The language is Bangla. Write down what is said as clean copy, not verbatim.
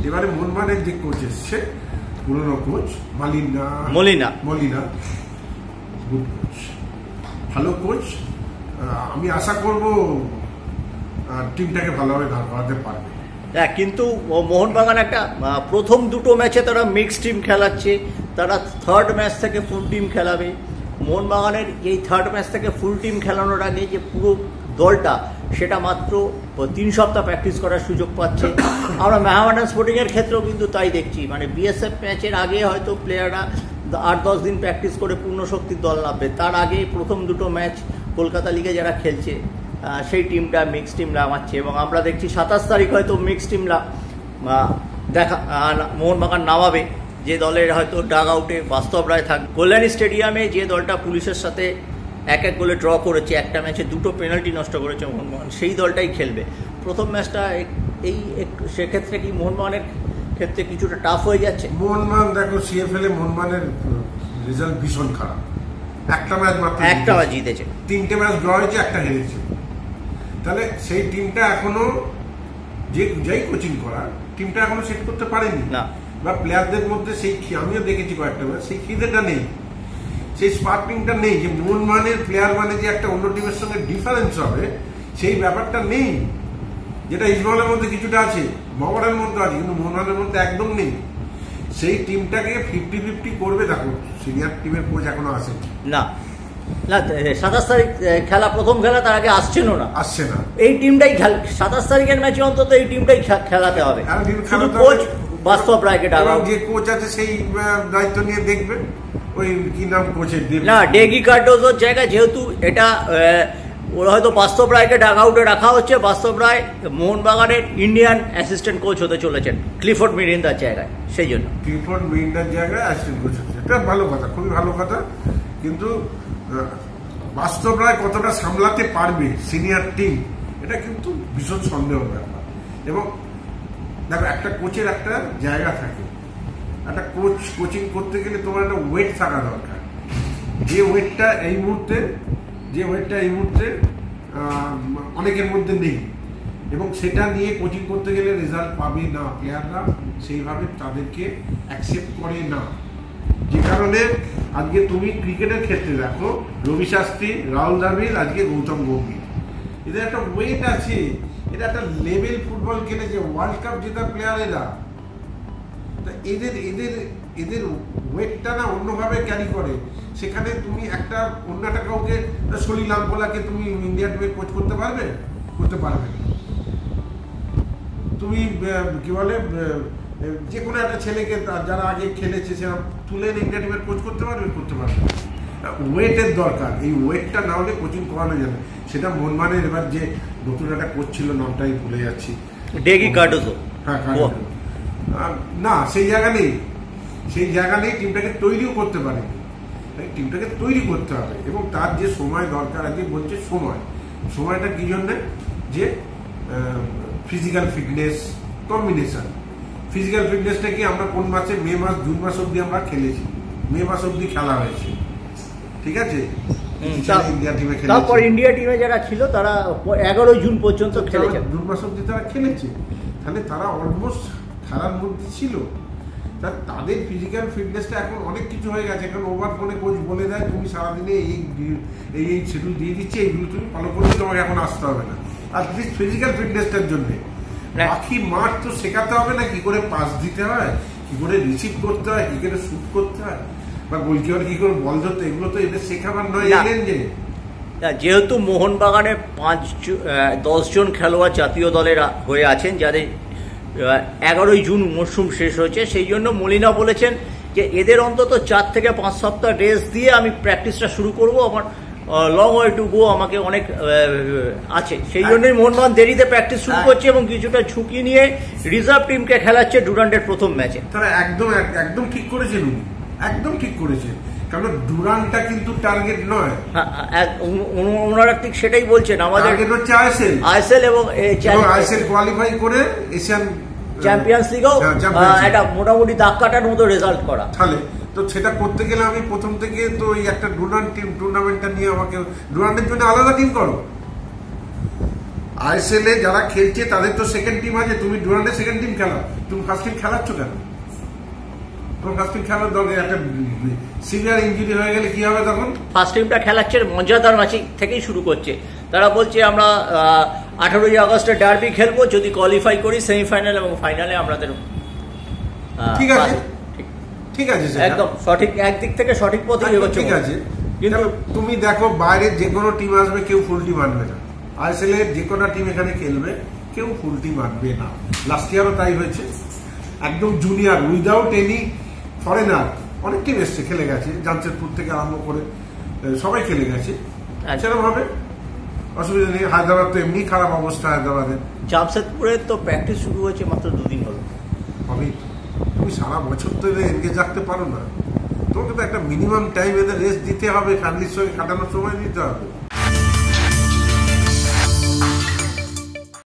এবারে মোহনবাগানের যে কোচ এসছে, পুরনো কোচ মলিনা, গুড কোচ, ভালো কোচ। আমি আশা করব টিমটাকে ভালোভাবে দাঁড় করাতে পারবে। হ্যাঁ, কিন্তু মোহনবাগান একটা প্রথম দুটো ম্যাচে তারা মিক্সড টিম খেলাচ্ছে, তারা থার্ড ম্যাচ থেকে ফুল টিম খেলাবে। মোহনবাগানের এই থার্ড ম্যাচ থেকে ফুল টিম খেলানোর আগে যে পুরো দলটা, সেটা মাত্র 3 সপ্তাহ প্র্যাকটিস করার সুযোগ পাচ্ছে। আমরা মেহামেডান স্পোর্টিংয়ের ক্ষেত্রেও কিন্তু তাই দেখছি, মানে বিএসএফ ম্যাচের আগে হয়তো প্লেয়াররা 8-10 দিন প্র্যাকটিস করে পূর্ণ শক্তির দল নামবে, তার আগে প্রথম দুটো ম্যাচ কলকাতা লিগে যারা খেলছে সেই টিমটা মিক্স টিম নামাচ্ছে। এবং আমরা দেখছি 27 তারিখ হয়তো মিক্স টিম মোহনবাগান নামাবে, যে দলের হয়তো ডাগ আউটে বাস্তব রায় থাকবে। কল্যাণী স্টেডিয়ামে যে দলটা পুলিশের সাথে 1-1 গোলে ড্র করেছে, একটা ম্যাচে 2টো পেনাল্টি নষ্ট করেছে মোহনবাগান, সেই দলটাই খেলবে প্রথম ম্যাচটা। সেক্ষেত্রে কি মোহনবাগানের ক্ষেত্রে কিছুটা টাফ হয়ে যাচ্ছে? মোহনবাগান দেখো, সিএফএল এ মোহনবাগানের রেজাল্ট ভীষণ খারাপ। একটা ম্যাচ জিতেছে, 3টে ম্যাচ ড্র হয়েছে, একটা হেরেছে। তাহলে সেই টিমটা এখনো যাই কোচিং করা, টিমটা এখনো সেট করতে পারেনি না, বা প্লেয়ারদের মধ্যে সেই, আমিও দেখেছি কয়েকটা ম্যাচ, সেই খিদেটা নেই, সেই স্পার্কিংটা নেই, যে মোহনবাগানের প্লেয়ার মানে যে একটা অন্য টিমের সঙ্গে ডিফারেন্স হবে, সেই ব্যাপারটা নেই। যেটা ইস্টবেঙ্গলের মধ্যে কিছুটা আছে, মোহামেডানের মধ্যে আছে, কিন্তু মোহনবাগানের মধ্যে একদম নেই। সেই টিমটাকে 50-50 করবে। দেখো, সিনিয়র টিমের কোচ এখনো আসে না, 27 তারিখ খেলা, প্রথম খেলা, তার আগে আসছে না। এই টিমটাই 27 তারিখের ম্যাচে অন্তত এই টিমটাই খেলাতে হবে। কোচ বাস্তব রায়কে ডাকা, যে কোচ আছে সেই দায়িত্ব নিয়ে দেখবে। ওই কি নাম কোচের, না, ডেগি কার্ডোজোর জায়গায়, যেহেতু এটা ওরা হয়তো বাস্তব রায়কে ডাক আউটে রাখা হচ্ছে। বাস্তব রায় মোহনবাগানের ইন্ডিয়ান অ্যাসিস্ট্যান্ট কোচ হতে চলেছেন ক্লিফোর্ড মিরিন্দার জায়গায়, সেই জন্য ক্লিফোর্ড মিরিন্দার জায়গায় অ্যাসিস্ট্যান্ট কোচ হচ্ছে। এটা ভালো কথা, খুবই ভালো কথা। কিন্তু বাস্তব রায় কতটা সামলাতে পারবে সিনিয়র টিম, এটা কিন্তু ভীষণ সন্দেহের ব্যাপার। এবং দেখো, একটা কোচের একটা জায়গা থাকে, একটা কোচিং করতে গেলে তোমার একটা ওয়েট থাকা দরকার, যে ওয়েটটা এই মুহূর্তে অনেকের মধ্যে নেই। এবং সেটা নিয়ে কোচিং করতে গেলে রেজাল্ট পাবে না, প্লেয়াররা সেইভাবে তাদেরকে অ্যাকসেপ্ট করে না। যে কারণে আজকে তুমি ক্রিকেটের ক্ষেত্রে দেখো, রবি শাস্ত্রী, রাহুল দ্রাবিড়, আজকে গৌতম গম্ভীর, এদের একটা ওয়েট আছে, এটা একটা লেভেল ফুটবল খেলেছে, ওয়ার্ল্ড কাপ জেতা প্লেয়ার এরা। এদের ওয়েটটা না অন্যভাবে ক্যারি করে। সেখানে তুমি অন্য একটা কাউকে, সলিল লাম্পোলাকে তুমি ইন্ডিয়া টিমে কোচ করতে পারবে না। তুমি কি বলে, যে কোনো একটা ছেলেকে যারা আগে খেলেছে সেরকম তুলে ইন্ডিয়া টিমের কোচ করতে পারবে ওয়েটের দরকার। এই ওয়েটটা না হলে কোচিং করানো যাবে। সেটা মোহনবাগানের এবার যে নতুন একটা কোচ ছিল, নামটাই ভুলে যাচ্ছি, ডেগি কার্ডোজো। হ্যাঁ, না, সেই জায়গা নেই, টিমটাকে তৈরিও করতে পারেনি। টিমটাকে তৈরি করতে হবে, এবং তার যে সময় দরকার আছে, বলছে সময়টা কি জন্য, যে ফিজিক্যাল ফিটনেস কম্বিনেশন। ফিজিক্যাল ফিটনেসটা কি আমরা কোন মাসে, মে মাস, জুন মাস অব্দি আমরা খেলেছি, মে মাস অব্দি খেলা হয়েছে, ঠিক আছে। তারপর ইন্ডিয়া টিমে যারা ছিল তারা 11 জুন পর্যন্ত খেলেছে, জুন মাস অব্দি তারা খেলেছে। তাহলে তারা অলমোস্ট খেলার মধ্যে ছিল। তাদের ফিজিক্যাল ফিটনেসটা এখন অনেক কিছু হয়ে গেছে। এখন ওভার ফোনে কোচ বলে দেয়, তুমি সারাদিনে এই শিডিউল দিয়ে দিচ্ছে, এইগুলো তুমি ফলো করলে তোমাকে এখন আসতে হবে না। আর ফিজিক্যাল ফিটনেসটার জন্য বাকি মাঠ তো শেখাতে হবে না, কি করে পাস দিতে হয়, কি করে রিসিভ করতে হয়, কি করে শুট করতে হয়, বা গোলকিপার কি করে বল ধরতে, এগুলো তো এদের শেখাবার নয়। যেহেতু মোহনবাগানে 10 জন খেলোয়াড় জাতীয় দলের হয়ে আছেন, যাদের 11 জুন মরশুম শেষ হয়েছে, সেই জন্য মলিনা বলেছেন যে এদের অন্তত 4 থেকে 5 সপ্তাহ রেস্ট দিয়ে আমি প্র্যাকটিসটা শুরু করব। আমার লং ওয়ে টু গো, আমাকে অনেক আছে, সেই জন্যই মোহনবাগান দেরিতে প্র্যাকটিস শুরু করছে এবং কিছুটা ঝুঁকি নিয়ে রিজার্ভ টিমকে খেলাচ্ছে ডুরান্ডের প্রথম ম্যাচে। তারা একদম ঠিক করেছেন, একদম ঠিক করেছেন, কারণ ডুরান্ডটা কিন্তু টার্গেট নয়। ওনারা ঠিক সেটাই বলছেন, আমাদের টার্গেট হচ্ছে আইএসএল এবং আইএসএল কোয়ালিফাই করে এশিয়ান চ্যাম্পিয়ন্স লিগও এটা মোটামুটি দাগ কাটার মতো রেজাল্ট করা। তাহলে তো সেটা করতে গেলে আমি প্রথম থেকে তো এই একটা ডুরান্ড টিম টুর্নামেন্টটা নিয়ে আমাকে ডুরান্ডের জন্য আলাদা টিম করো, আইএসএল এ যারা খেলছে তাদের তো সেকেন্ড টিম আছে, তুমি ডুরান্ডে সেকেন্ড টিম খেলাও, তুমি ফার্স্ট টিম খেলাচ্ছ কেন? তোমার ফার্স্ট টিম খেলার দরকার, একটা সিভিয়ার ইনজুরি হয়ে গেলে কি হবে তখন? ফার্স্ট টিমটা খেলাচ্ছে মজাদার ম্যাচ থেকেই শুরু করছে। তারা বলছে আমরা 18ই আগস্টে ডার্বি খেলবো, যদি কোয়ালিফাই করি সেমিফাইনাল এবং ফাইনালে আমাদের ঠিক আছে, ঠিক আছে, একদম সঠিক, একদিক থেকে সঠিক পথে এগোচ্ছে। ঠিক আছে, কিন্তু তুমি দেখো বাইরে যে কোনো টিম আসবে কেউ ফুল টিম আনবে না। আইএসএল এর যে কোনো টিম এখানে খেলবে কেউ ফুল টিম আনবে না। লাস্ট ইয়ারও তাই হয়েছে, একদম জুনিয়র উইদাউট এনি ফরেনার অনেক টিম এসছে, খেলে গেছে, জামশেদপুর থেকে আরম্ভ করে সবাই খেলে গেছে। সেরকম ভাবে অসুবিধা নেই। হায়দ্রাবাদ তো এমনি খারাপ অবস্থা হায়দ্রাবাদের। জামশেদপুরের তো প্র্যাকটিস শুরু হয়েছে মাত্র 2 দিন হলো। তুমি সারা বছর তো এনগেজ রাখতে পারো না, তোমাকে তো একটা মিনিমাম টাইম এদের রেস্ট দিতে হবে, ফ্যামিলির সঙ্গে কাটানোর সময় দিতে হবে।